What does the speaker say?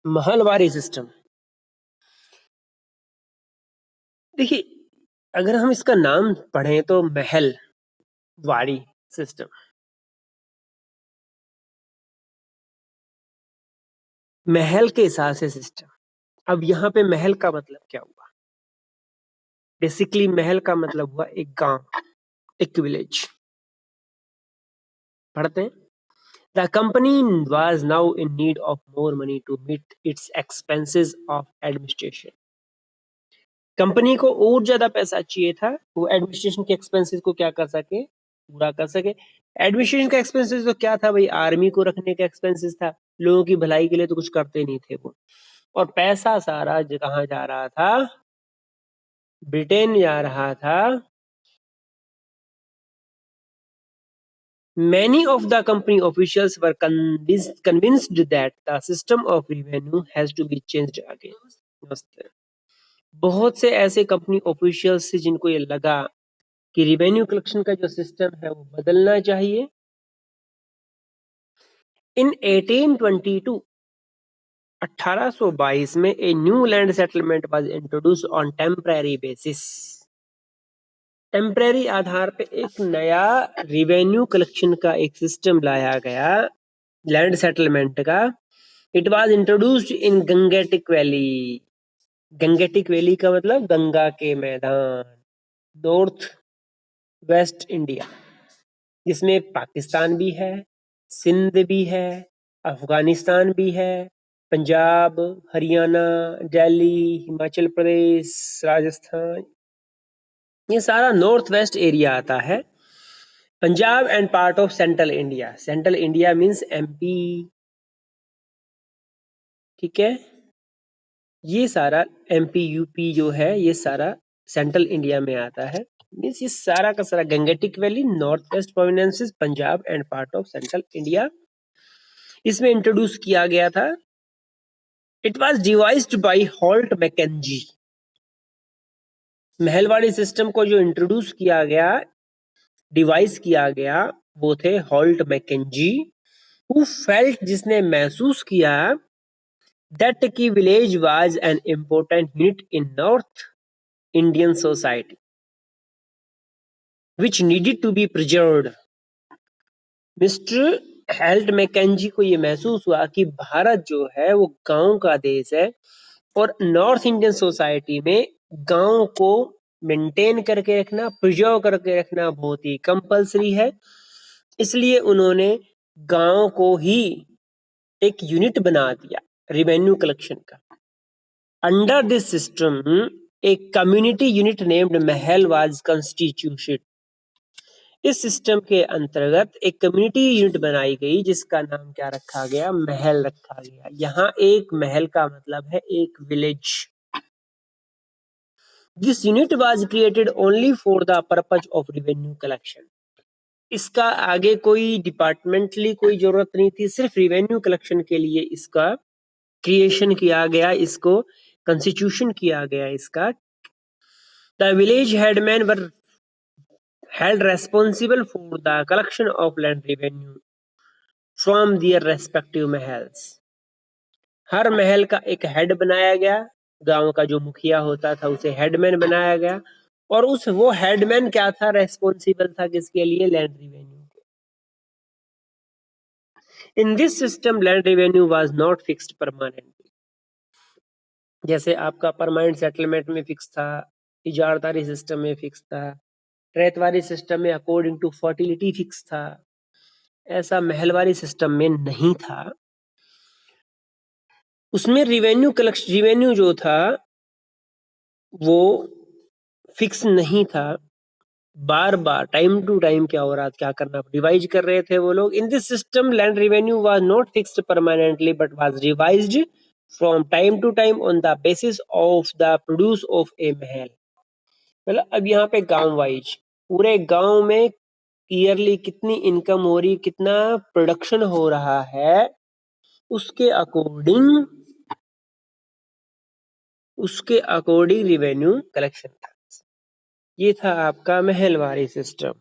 Mahalwari system. देखिए, अगर हम इसका नाम पढ़ें तो महल वाड़ी सिस्टम, महल के हिसाब से सिस्टम। अब यहाँ पे महल का मतलब क्या हुआ? बेसिकली महल का मतलब हुआ एक गांव, एक विलेज। पढ़ते हैं। The company was now in need of more money to meet its expenses of administration. Company को और ज्यादा पैसा चाहिए था, वो एडमिनिस्ट्रेशन के एक्सपेंसेस को क्या कर सके, पूरा कर सके। एडमिनिस्ट्रेशन का एक्सपेंसेस तो क्या था भाई? आर्मी को रखने का एक्सपेंसेस था, लोगों की भलाई के लिए तो कुछ करते नहीं थे वो। और पैसा सारा कहाँ जा रहा था? ब्रिटेन जा रहा था। Many of the company officials were convinced that the system of revenue has to be changed again. नमस्ते। बहुत से ऐसे कंपनी ऑफिशियल्स से जिनको ये लगा कि रिवेन्यू कलेक्शन का जो सिस्टम है वो बदलना चाहिए। इन 1822 1822 में a new land settlement was introduced on temporary basis. Temporary आधार पे एक नया रिवेन्यू कलेक्शन का एक सिस्टम लाया गया, लैंड सेटलमेंट का। It was introduced in Gangetic valley. Gangetic valley का मतलब गंगा के मैदान, नॉर्थ वेस्ट इंडिया, जिसमें पाकिस्तान भी है, सिंध भी है, अफगानिस्तान भी है, पंजाब, हरियाणा, दिल्ली, हिमाचल प्रदेश, राजस्थान, ये सारा नॉर्थ वेस्ट एरिया आता है। Punjab and part of central India. Central India means MP, ठीक है। ये सारा एमपी यूपी जो है ये सारा सेंट्रल इंडिया में आता है। मींस ये सारा का सारा Gangetic valley, north west provinces, Punjab and part of central India, इसमें इंट्रोड्यूस किया गया था। It was devised by Holt Mackenzie. Mahalwari system को जो इंट्रोड्यूस किया गया, डिवाइस किया गया, वो थे हॉल्ट मैकेंजी, हु फेल्ट, जिसने महसूस किया, दैट की village was an important unit in north Indian society which needed to be preserved. Mister Holt Mackenzie को ये महसूस हुआ कि भारत जो है वो गांव का देश है और नॉर्थ इंडियन सोसाइटी में गांव को मेंटेन करके रखना, प्रिजर्व करके रखना बहुत ही कंपलसरी है। इसलिए उन्होंने गांव को ही एक यूनिट बना दिया रिवेन्यू कलेक्शन का। अंडर दिस सिस्टम एक community unit named Mahal was constituted. इस सिस्टम के अंतर्गत एक कम्युनिटी यूनिट बनाई गई जिसका नाम क्या रखा गया? महल रखा गया। यहाँ एक महल का मतलब है एक village. This unit was created only for the purpose of revenue collection. इसका आगे कोई डिपार्टमेंटली कोई जरूरत नहीं थी, सिर्फ रिवेन्यू कलेक्शन के लिए इसका क्रिएशन किया गया, इसको कंस्टिट्यूशन किया गया इसका। The village headman were held responsible for the collection of land revenue from their respective महल्स। हर महल का एक हेड बनाया गया, गांव का जो मुखिया होता था उसे हेडमैन बनाया गया, और वो हेडमैन क्या था? रेस्पॉन्सिबल था किसके लिए? Land revenue. In this system land revenue was not fixed permanently. जैसे आपका परमानेंट सेटलमेंट में फिक्स था, इजारदारी सिस्टम में फिक्स था, रेतवारी सिस्टम में अकॉर्डिंग टू फर्टिलिटी फिक्स था, ऐसा महलवारी सिस्टम में नहीं था। उसमें रिवेन्यू कलेक्शन, रिवेन्यू जो था वो फिक्स नहीं था, बार बार टाइम टू टाइम क्या हो रहा था, क्या करना, रिवाइज कर रहे थे वो लोग। In this system land revenue was not fixed permanently but was revised from time to time on the basis of the produce of a mahal. मतलब अब यहाँ पे गांव वाइज पूरे गांव में ईयरली कितनी इनकम हो रही, कितना प्रोडक्शन हो रहा है, उसके अकॉर्डिंग रिवेन्यू कलेक्शन था। ये था आपका महलवारी सिस्टम।